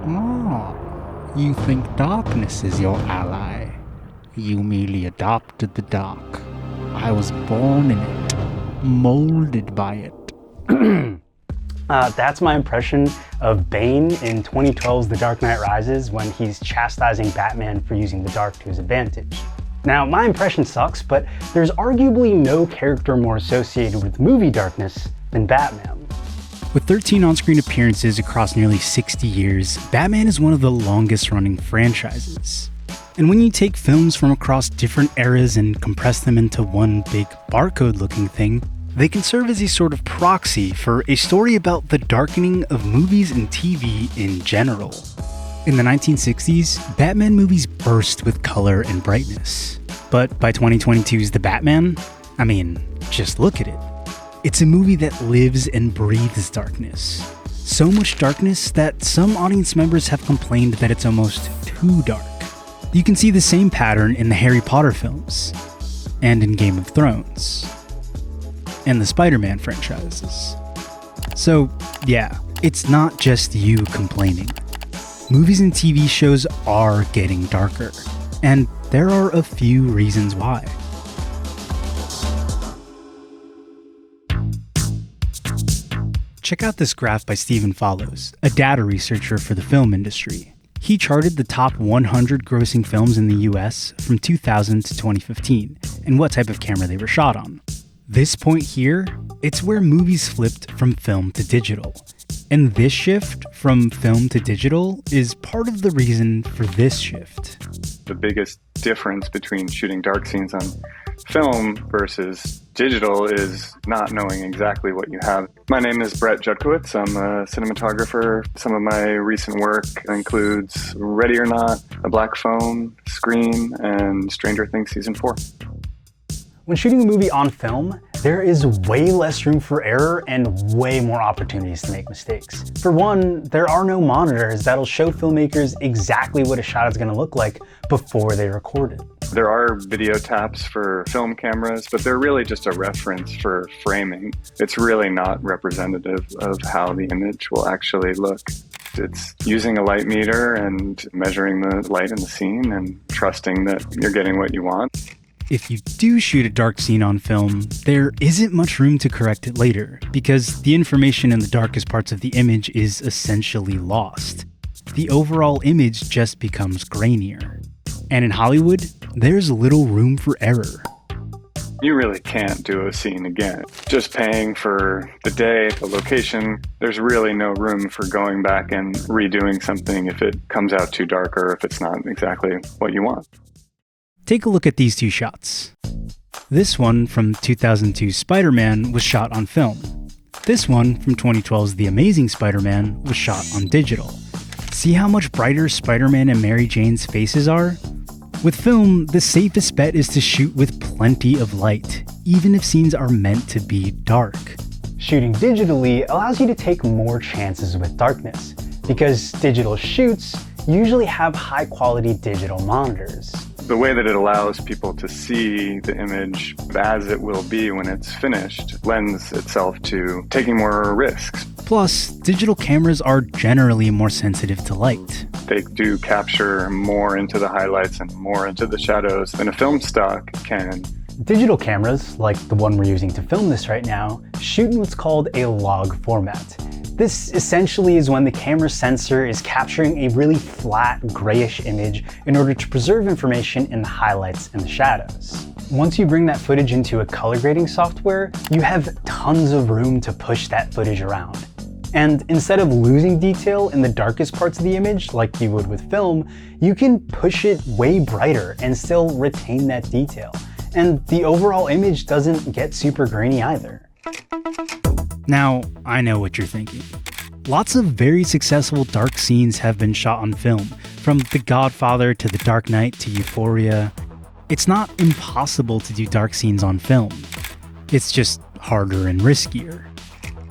Ah, you think darkness is your ally. You merely adopted the dark. I was born in it, molded by it. That's my impression of Bane in 2012's The Dark Knight Rises when he's chastising Batman for using the dark to his advantage. Now, my impression sucks, but there's arguably no character more associated with movie darkness than Batman. With 13 on-screen appearances across nearly 60 years, Batman is one of the longest-running franchises. And when you take films from across different eras and compress them into one big barcode-looking thing, they can serve as a sort of proxy for a story about the darkening of movies and TV in general. In the 1960s, Batman movies burst with color and brightness. But by 2022's The Batman, just look at it. It's a movie that lives and breathes darkness. So much darkness that some audience members have complained that it's almost too dark. You can see the same pattern in the Harry Potter films, and in Game of Thrones, and the Spider-Man franchises. So, yeah, it's not just you complaining. Movies and TV shows are getting darker, and there are a few reasons why. Check out this graph by Stephen Follows, a data researcher for the film industry. He charted the top 100 grossing films in the US from 2000 to 2015, and what type of camera they were shot on. This point here, it's where movies flipped from film to digital. And this shift from film to digital is part of the reason for this shift. The biggest difference between shooting dark scenes on film versus digital is not knowing exactly what you have. My name is Brett Jutkowitz. I'm a cinematographer. Some of my recent work includes Ready or Not, A Black Phone, Scream, and Stranger Things Season 4. When shooting a movie on film, there is way less room for error and way more opportunities to make mistakes. For one, there are no monitors that'll show filmmakers exactly what a shot is going to look like before they record it. There are video taps for film cameras, but they're really just a reference for framing. It's really not representative of how the image will actually look. It's using a light meter and measuring the light in the scene and trusting that you're getting what you want. If you do shoot a dark scene on film, there isn't much room to correct it later, because the information in the darkest parts of the image is essentially lost. The overall image just becomes grainier. And in Hollywood, there's little room for error. You really can't do a scene again. Just paying for the day, the location, there's really no room for going back and redoing something if it comes out too dark or if it's not exactly what you want. Take a look at these two shots. This one from 2002's Spider-Man was shot on film. This one from 2012's The Amazing Spider-Man was shot on digital. See how much brighter Spider-Man and Mary Jane's faces are? With film, the safest bet is to shoot with plenty of light, even if scenes are meant to be dark. Shooting digitally allows you to take more chances with darkness, because digital shoots usually have high-quality digital monitors. The way that it allows people to see the image as it will be when it's finished lends itself to taking more risks. Plus, digital cameras are generally more sensitive to light. They do capture more into the highlights and more into the shadows than a film stock can. Digital cameras, like the one we're using to film this right now, shoot in what's called a log format. This essentially is when the camera sensor is capturing a really flat, grayish image in order to preserve information in the highlights and the shadows. Once you bring that footage into a color grading software, you have tons of room to push that footage around. And instead of losing detail in the darkest parts of the image, like you would with film, you can push it way brighter and still retain that detail. And the overall image doesn't get super grainy either. Now, I know what you're thinking. Lots of very successful dark scenes have been shot on film, from The Godfather to The Dark Knight to Euphoria. It's not impossible to do dark scenes on film. It's just harder and riskier.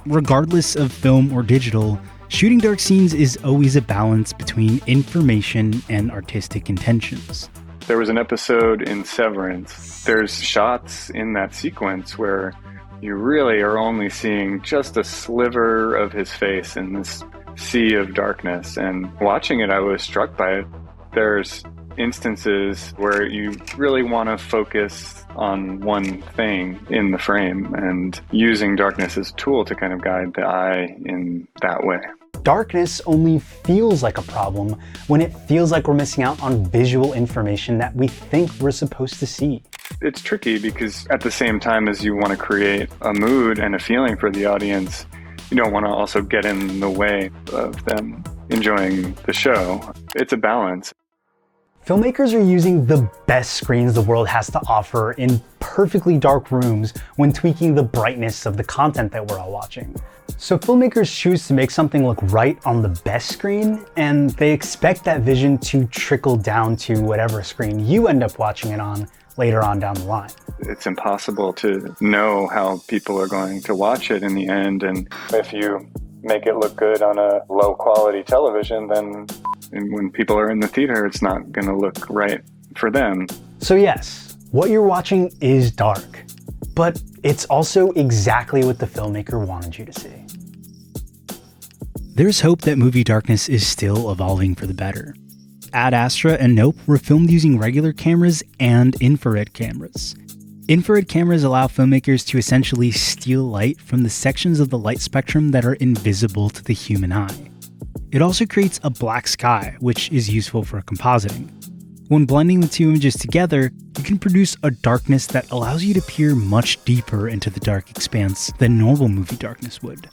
Regardless of film or digital, shooting dark scenes is always a balance between information and artistic intentions. There was an episode in Severance. There's shots in that sequence where you really are only seeing just a sliver of his face in this sea of darkness. And watching it, I was struck by it. There's instances where you really want to focus on one thing in the frame, and using darkness as a tool to kind of guide the eye in that way. Darkness only feels like a problem when it feels like we're missing out on visual information that we think we're supposed to see. It's tricky because at the same time as you want to create a mood and a feeling for the audience, you don't want to also get in the way of them enjoying the show. It's a balance. Filmmakers are using the best screens the world has to offer in perfectly dark rooms when tweaking the brightness of the content that we're all watching. So filmmakers choose to make something look right on the best screen, and they expect that vision to trickle down to whatever screen you end up watching it on later on down the line. It's impossible to know how people are going to watch it in the end, and if you make it look good on a low quality television, then when people are in the theater, it's not going to look right for them. So yes, what you're watching is dark, but it's also exactly what the filmmaker wanted you to see. There's hope that movie darkness is still evolving for the better. Ad Astra and Nope were filmed using regular cameras and infrared cameras. Infrared cameras allow filmmakers to essentially steal light from the sections of the light spectrum that are invisible to the human eye. It also creates a black sky, which is useful for compositing. When blending the two images together, you can produce a darkness that allows you to peer much deeper into the dark expanse than normal movie darkness would.